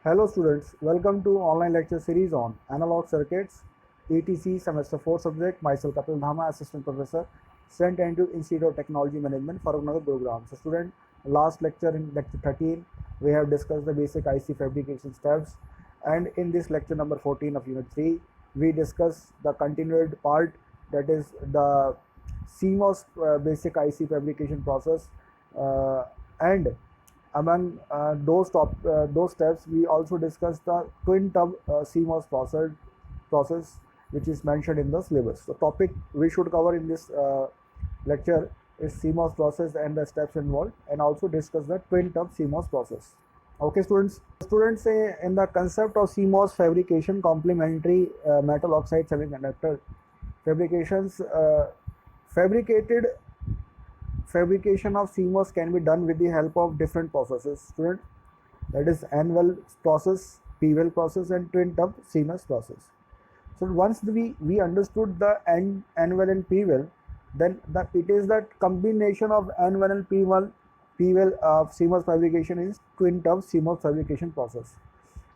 Hello students, welcome to online lecture series on analog circuits, ETC semester 4 subject. Myself Kapil Dhama, assistant professor, St. Andrew Institute of Technology Management, Farrukhnagar, Gurugram. So student, last lecture in lecture 13, we have discussed the basic IC fabrication steps, and in this lecture number 14 of unit 3, we discuss the continued part, that is the CMOS basic IC fabrication process, and among those steps, we also discussed the twin tub CMOS process, which is mentioned in the syllabus. The topic we should cover in this lecture is CMOS process and the steps involved, and also discuss the twin tub CMOS process. Okay, students. Students say in the concept of CMOS fabrication, complementary metal oxide semiconductor fabrications, fabrication of CMOS can be done with the help of different processes, student. That is N-well process, P-well process, and twin tub CMOS process. So once we understood the N-well and P-well, then it is that combination of N-well and P-well of CMOS fabrication is twin tub CMOS fabrication process.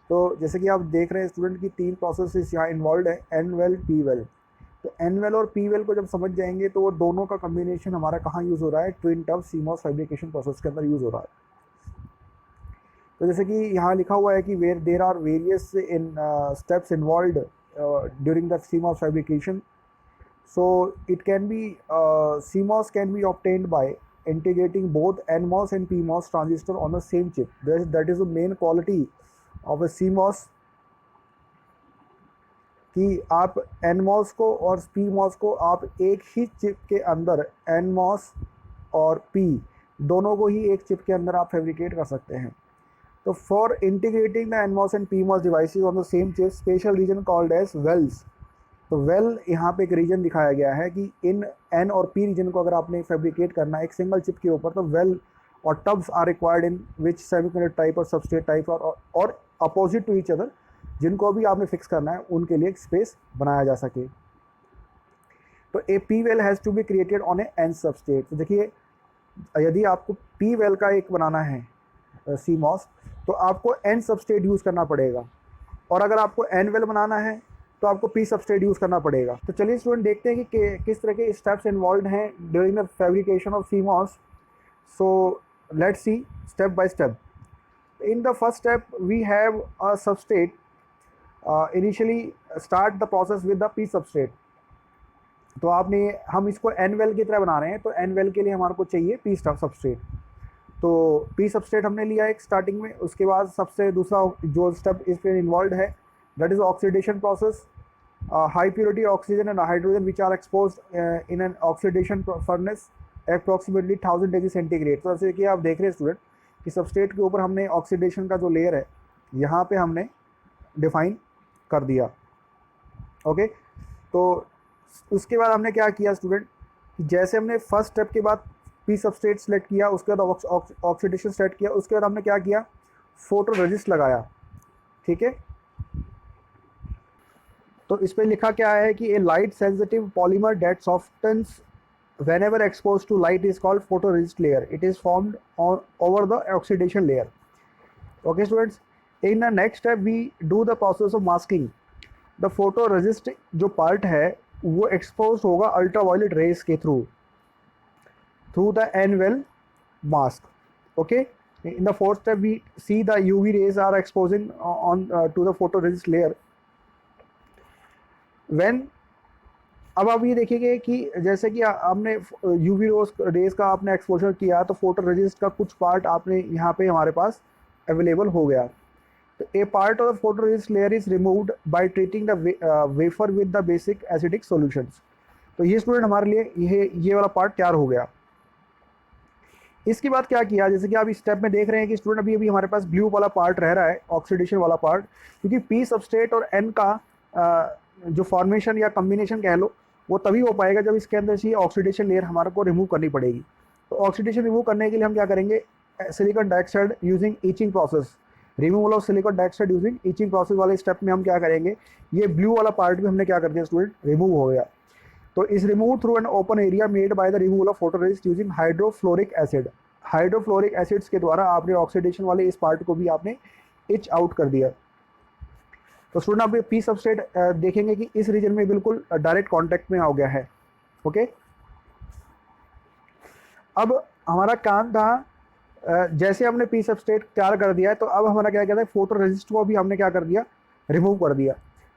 तो जैसे कि आप देख रहे हैं student की तीन process यहाँ इन्वॉल्व है, N-well, P-well. तो N-well और P-well को जब समझ जाएंगे तो वो दोनों का कम्बिनेशन हमारा कहाँ यूज़ हो रहा है, twin tub CMOS fabrication process के अंदर यूज़ हो रहा है. तो जैसे कि यहाँ लिखा हुआ है कि there are various in steps involved during the CMOS fabrication. So it can be CMOS can be obtained by integrating both NMOS and PMOS transistor on the same chip. That is the main quality of a CMOS, कि आप NMOS को और PMOS को आप एक ही chip के अंदर NMOS और P दोनों को ही एक चिप के अंदर आप फैब्रिकेट कर सकते हैं. तो for integrating the NMOS and PMOS devices on the same chip, special region called as wells. तो वेल यहाँ पे एक रीजन दिखाया गया है कि इन N और P रीजन को अगर आपने फैब्रिकेट करना है एक सिंगल चिप के ऊपर, तो वेल और tubs are required in which semiconductor type और सबस्ट्रेट टाइप और अपोजिट टू ईच अदर, जिनको भी आपने फिक्स करना है उनके लिए एक स्पेस बनाया जा सके. तो a P well has to be created on a N substrate. तो देखिए, यदि आपको पी वेल का एक बनाना है CMOS, तो आपको एन सबस्ट्रेट यूज़ करना पड़ेगा, और अगर आपको एन वेल बनाना है तो आपको पी सबस्ट्रेट यूज़ करना पड़ेगा. तो चलिए स्टूडेंट देखते हैं कि किस तरह के स्टेप्स इन्वॉल्व हैं during the fabrication of CMOS. So let's see step by step. In the first step, we have a substrate. Initially start the process with the P substrate. तो हम इसको N well की तरह बना रहे हैं, तो N well के लिए हमारे को चाहिए P substrate. तो P substrate हमने लिया एक स्टार्टिंग में. उसके बाद सबसे दूसरा जो स्टेप इस पर इन्वॉल्व है, that is oxidation process. High purity oxygen and hydrogen which are exposed in an oxidation furnace approximately 1000 degree centigrade. तो जैसे कि आप देख रहे हैं स्टूडेंट कि सबस्ट्रेट के ऊपर हमने ऑक्सीडेशन का जो लेयर है यहाँ पे हमने डिफाइन कर दिया. ओके, तो उसके बाद हमने क्या किया स्टूडेंट, जैसे हमने फर्स्ट स्टेप के बाद पी सबस्ट्रेट सेलेक्ट किया, उसके बाद ऑक्सीडेशन सेलेक्ट किया, उसके बाद हमने क्या किया, फोटो रेजिस्ट लगाया. ठीक है, तो इस पर लिखा क्या है कि a light sensitive polymer that softens whenever exposed to light is called photoresist layer. It is formed over the oxidation layer. Okay students, in the next step we do the process of masking. The photoresist जो part है वो exposed होगा ultraviolet rays के through the N-well mask. Okay, in the fourth step we see the UV rays are exposing on to the photoresist layer. When अब आप ये देखिए कि जैसे कि आपने यूवी रेज का आपने एक्सपोजर किया, तो फोटो रेजिस्ट का कुछ पार्ट आपने यहाँ पे हमारे पास अवेलेबल हो गया. तो a part of the photo resist layer is removed by treating the wafer with the basic acidic solutions. तो ये स्टूडेंट हमारे लिए ये वाला पार्ट तैयार हो गया. इसके बाद क्या किया, जैसे कि आप इस स्टेप में देख रहे हैं कि स्टूडेंट अभी हमारे पास ब्लू वाला पार्ट रह रहा है, ऑक्सीडेशन वाला पार्ट, क्योंकि पी सबस्ट्रेट और एन का जो फॉर्मेशन या कम्बिनेशन कह लो वो तभी हो पाएगा जब इसके अंदर से ऑक्सीडेशन लेयर हमारे को रिमूव करनी पड़ेगी. तो ऑक्सीडेशन रिमूव करने के लिए हम क्या करेंगे, silicon dioxide using itching process, removal of silicon dioxide using itching process वाले स्टेप में हम क्या करेंगे, ये ब्लू वाला पार्ट भी हमने क्या कर दिया स्टूडेंट, रिमूव हो गया. तो इस remove through an open area made by the removal of photoresist using hydrofluoric acid. Hydrofluoric acids के द्वारा आपने ऑक्सीडेशन वाले इस पार्ट को भी आपने इच आउट कर दिया। तो स्टूडेंट आप ये पी सबस्ट्रेट देखेंगे कि इस रीजन में बिल्कुल डायरेक्ट कांटेक्ट में आ गया है। ओके, अब हमारा काम था जैसे हमने पी सबस्ट्रेट तैयार कर दिया है, तो अब हमारा क्या कहता है, फोटो रेजिस्ट को भी हमने क्या कर दिया, रिमूव कर दिया।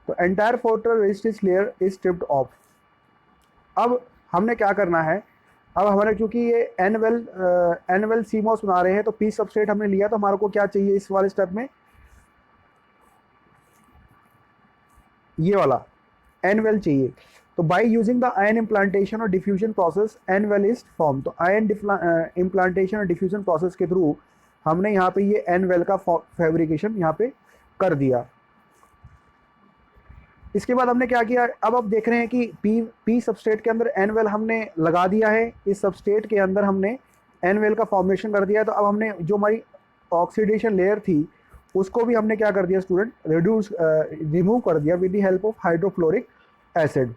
तो entire photo resistance layer is stripped off. अब हमने क्या करना है, अब हमारे क्योंकि ये एनवेल सीमॉस बना रहे हैं, तो पी सबस्ट्रेट हमने लिया, तो हमारे को क्या चाहिए इस वाले स्टेप में, ये वाला एनवेल चाहिए। तो by using the ion implantation और डिफ्यूजन प्रोसेस एनवेल इज फॉर्म। तो आयन इम्प्लांटेशन और डिफ्यूजन प्रोसेस के थ्रू हमने यहाँ पे ये एनवेल का फैब्रिकेशन यहाँ पे कर दिया। इसके बाद हमने क्या किया, अब आप देख रहे हैं कि पी सबस्ट्रेट के अंदर एनवेल हमने लगा दिया है, इस सबस्ट्रेट के अंदर हमने एनवेल का फॉर्मेशन कर दिया है। तो अब हमने जो हमारी ऑक्सीडेशन लेयर थी उसको भी हमने क्या कर दिया स्टूडेंट, रिमूव कर दिया with the help of hydrofluoric acid.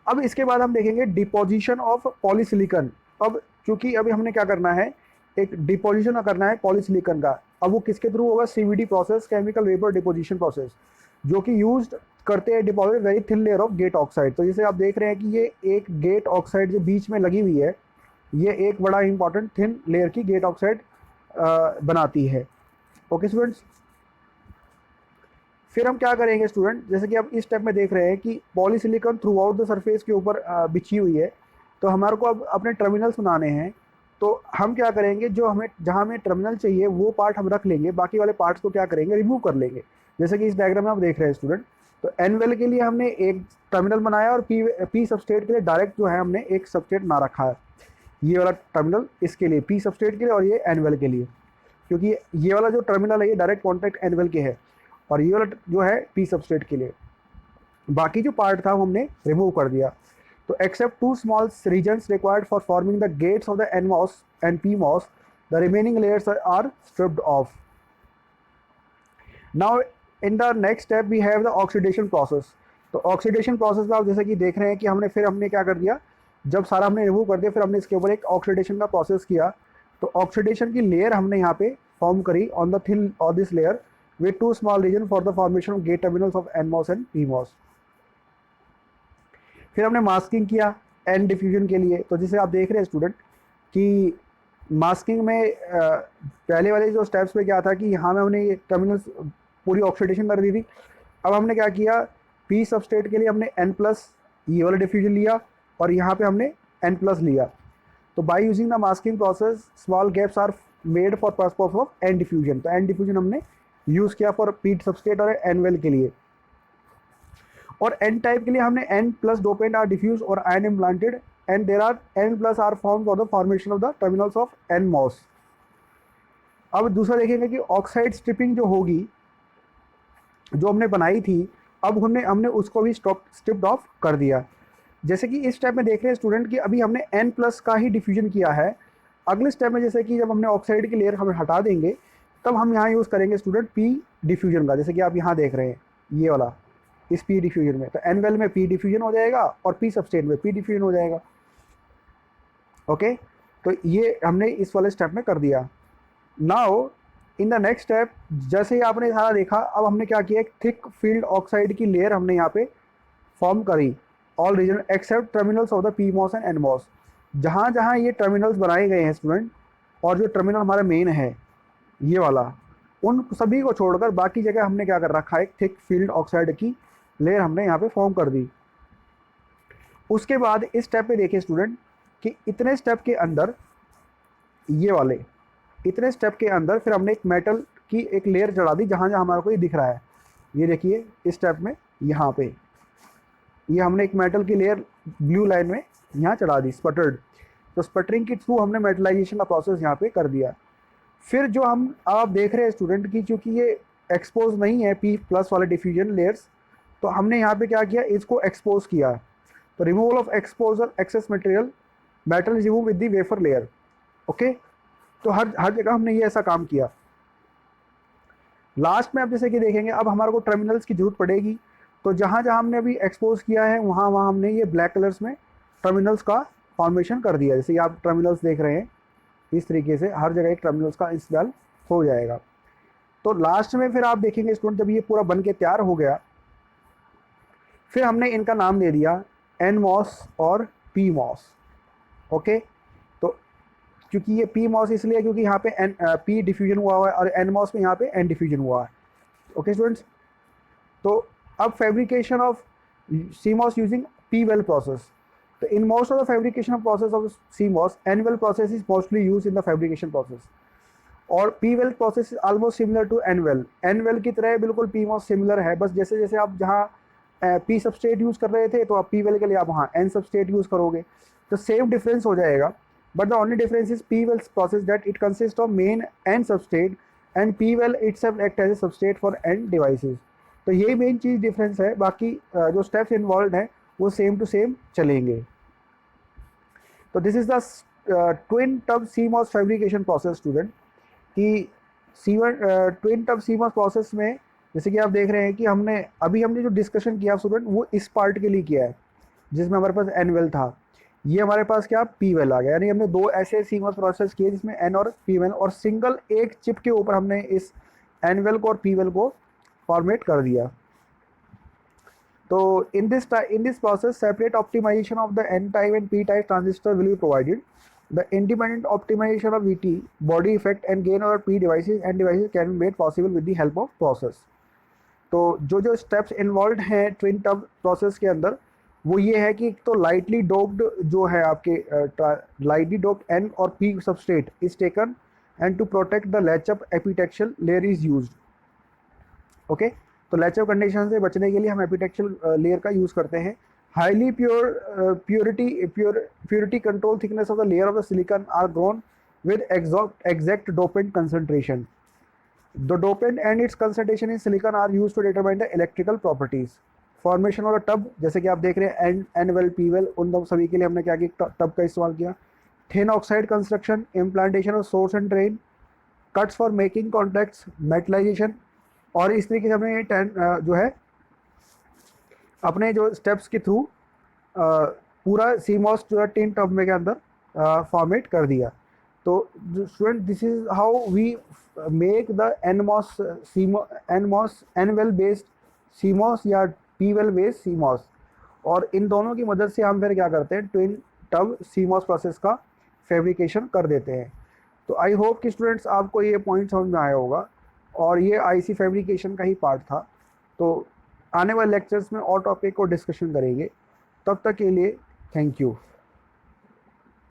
अब इसके बाद हम देखेंगे डिपोजिशन ऑफ पॉलीसिलिकॉन। अब क्योंकि अभी हमने क्या करना है, एक डिपोजिशन करना है पॉलीसिलिकॉन का। अब वो किसके थ्रू होगा, CVD process, chemical vapour deposition process, जो कि यूज करते हैं deposit very thin layer of gate oxide. तो जैसे आप देख रहे हैं कि ये एक गेट ऑक्साइड जो बीच में लगी हुई है, ये एक बड़ा इंपॉर्टेंट थिन लेयर की गेट ऑक्साइड बनाती है। ओके स्टूडेंट्स, फिर हम क्या करेंगे स्टूडेंट, जैसे कि आप इस स्टेप में देख रहे हैं कि polysilicon through out the surface के ऊपर बिछी हुई है। तो हमारे को अब अपने टर्मिनल्स बनाने हैं। तो हम क्या करेंगे, जो हमें जहाँ हमें टर्मिनल चाहिए वो पार्ट हम रख लेंगे, बाकी वाले पार्ट्स को क्या करेंगे, रिमूव कर लेंगे। जैसे कि इस डायग्राम में आप देख रहे हैं स्टूडेंट, तो एनवेल के लिए हमने एक टर्मिनल बनाया और पी सबस्ट्रेट के लिए डायरेक्ट जो है हमने एक सबस्ट्रेट ना रखा है। ये वाला टर्मिनल इसके लिए पी सबस्ट्रेट के लिए और ये एनवेल के लिए, क्योंकि ये वाला जो टर्मिनल है ये डायरेक्ट कॉन्टैक्ट एनवेल के है और ये वाला जो है पी सबस्ट्रेट के लिए। बाकी जो पार्ट था वो हमने रिमूव कर दिया। तो except 2 small regions required for forming the gates of the NMOS and PMOS, the remaining layers are stripped off. Now in the next step we have the oxidation process. तो oxidation process में आप जैसे कि देख रहे हैं कि हमने क्या कर दिया, जब सारा हमने रिमूव कर दिया फिर हमने इसके ऊपर एक ऑक्सीडेशन का प्रोसेस किया। तो ऑक्सीडेशन की लेयर हमने यहाँ पे फॉर्म करी on the thin of this layer with 2 small region for the formation of gate terminals of NMOS and PMOS। फिर हमने मास्किंग किया एन डिफ्यूजन के लिए। तो जैसे आप देख रहे हैं स्टूडेंट कि मास्किंग में पहले वाले जो स्टेप्स में क्या था कि यहाँ में हमने ये टर्मिनल्स पूरी ऑक्सीडेशन कर दी थी। अब हमने क्या किया, पी सबस्ट्रेट के लिए हमने N+ ये वाला डिफ्यूजन लिया और यहाँ पे हमने N+ लिया। तो by using the masking process small gaps are made for purpose of N diffusion. तो एन डिफ्यूजन हमने यूज़ किया फॉर पी सबस्ट्रेट और एनवेल के लिए। और एन टाइप के लिए हमने N+ डोपेंट आर डिफ्यूज और ion implanted and there are N+ are form for the formation of the terminals of NMOS। अब दूसरा देखेंगे कि ऑक्साइड स्ट्रिपिंग जो होगी, जो हमने बनाई थी, अब हमने उसको भी स्ट्रिप्ड ऑफ कर दिया। जैसे कि इस स्टेप में देख रहे हैं स्टूडेंट कि अभी हमने N+ का ही डिफ्यूजन किया है। अगले स्टेप में जैसे कि जब हमने ऑक्साइड की लेयर हमें हटा देंगे तब हम यहाँ यूज़ करेंगे स्टूडेंट पी डिफ्यूजन का। जैसे कि आप यहाँ देख रहे हैं ये वाला, इस पी डिफ्यूजन में, तो एनवेल में पी डिफ्यूजन हो जाएगा और पी सबस्ट्रेट में पी डिफ्यूजन हो जाएगा। ओके, तो ये हमने इस वाले स्टेप में कर दिया। Now in the next step, जैसे ही आपने सारा देखा, अब हमने क्या किया, एक थिक फील्ड ऑक्साइड की लेयर हमने यहाँ पे फॉर्म करी all region except terminals of the PMOS and NMOS. जहाँ जहाँ ये टर्मिनल्स बनाए गए हैं स्टूडेंट, और जो टर्मिनल हमारा मेन है ये वाला, उन सभी को छोड़कर बाकी जगह हमने क्या कर रखा है, एक थिक फील्ड ऑक्साइड की लेयर हमने यहाँ पे फॉर्म कर दी। उसके बाद इस स्टेप पे देखिए स्टूडेंट कि इतने स्टेप के अंदर, ये वाले इतने स्टेप के अंदर फिर हमने एक मेटल की एक लेयर चढ़ा दी जहाँ जहाँ हमारे को ये दिख रहा है। ये देखिए इस स्टेप में यहाँ पे ये हमने एक मेटल की लेयर ब्लू लाइन में यहाँ चढ़ा दी, स्पटर्ड। तो स्पटरिंग के थ्रू हमने मेटलाइजेशन का प्रोसेस यहाँ पे कर दिया। फिर जो हम आप देख रहे हैं स्टूडेंट की, चूँकि ये एक्सपोज नहीं है P+ वाले डिफ्यूजन लेयर्स, तो हमने यहाँ पे क्या किया, इसको एक्सपोज किया। तो removal of exposure excess material, metal is remove with the wafer layer. Okay, तो हर जगह हमने ये ऐसा काम किया। लास्ट में आप जैसे कि देखेंगे अब हमारे को टर्मिनल्स की जरूरत पड़ेगी। तो जहाँ जहाँ हमने अभी एक्सपोज किया है वहाँ वहाँ हमने ये ब्लैक कलर्स में टर्मिनल्स का फॉर्मेशन कर दिया। जैसे आप टर्मिनल्स देख रहे हैं, इस तरीके से हर जगह एक टर्मिनल्स का इंस्टॉल हो जाएगा। तो लास्ट में फिर आप देखेंगे स्टूडेंट, जब ये पूरा बन के तैयार हो गया, फिर हमने इनका नाम दे दिया एनमॉस और पीमॉस। ओके, तो क्योंकि ये पीमॉस इसलिए क्योंकि यहाँ पे एन पी डिफ्यूजन हुआ है और एनमॉस में यहाँ पे एन डिफ्यूजन हुआ है। ओके स्टूडेंट्स, तो अब fabrication of CMOS using P-well process. So in most of the fabrication process of CMOS, N-well process is mostly used in the fabrication process. और P-well process is almost similar to N-well. N-well की तरह बिल्कुल PMOS similar है, बस जैसे जैसे आप जहाँ P सबस्ट्रेट यूज़ कर रहे थे तो आप P-well के लिए आप वहाँ N सबस्ट्रेट यूज़ करोगे, तो सेम डिफरेंस हो जाएगा। But the only difference is P-well process that it consists of main N substrate and P-well itself act as a substrate for N devices. तो यही मेन चीज़ डिफरेंस है, बाकी जो steps involve हैं वो सेम टू सेम चलेंगे। तो this is the twin tub CMOS fabrication process student, कि ट्विन टब CMOS प्रोसेस में जैसे कि आप देख रहे हैं कि हमने जो डिस्कशन किया स्टूडेंट वो इस पार्ट के लिए किया है जिसमें हमारे पास N-well था, ये हमारे पास क्या P-well आ गया, यानी हमने दो ऐसे CMOS प्रोसेस किए जिसमें N और P-well, और सिंगल एक चिप के ऊपर हमने इस N-well को और P-well को फॉर्मेट कर दिया। तो in this process separate optimization of the N type and P type transistor will be provided. The independent optimization of VT, body effect and gain over P devices and devices can be made possible with the help of process. तो जो steps involve हैं twin tub process के अंदर वो ये है कि तो लाइटली डोप्ड जो है आपके लाइटली डोप्ड N और P substrate is taken and to protect the latchup epitaxial layer is used. Okay, तो लैचअप कंडीशन से बचने के लिए हम एपिटेक्शियल लेयर का यूज़ करते हैं। Highly purity control thickness of the layer of the silicon are grown with exact dopant concentration. The dopant and its concentration in silicon are use to determine the electrical properties. Formation of the tub, जैसे कि आप देख रहे हैं N-well P-well, उन सभी के लिए हमने क्या किया, टब का इस्तेमाल किया। Thin oxide construction, implantation of source and drain, cuts for making contacts, metallisation, और इस तरीके से हमने जो है अपने जो स्टेप्स के थ्रू पूरा CMOS जो है टिन टब में के अंदर फॉर्मेट कर दिया। तो student, this is how we make the N-MOS N-well based CMOS या P-well बेस्ड CMOS, और इन दोनों की मदद से हम फिर क्या करते हैं, ट्विन टब CMOS प्रोसेस का फैब्रिकेशन कर देते हैं। तो आई होप कि स्टूडेंट्स आपको ये पॉइंट समझ में आया होगा, और ये IC फैब्रिकेशन का ही पार्ट था। तो आने वाले लेक्चर्स में और टॉपिक को डिस्कशन करेंगे, तब तक के लिए थैंक यू।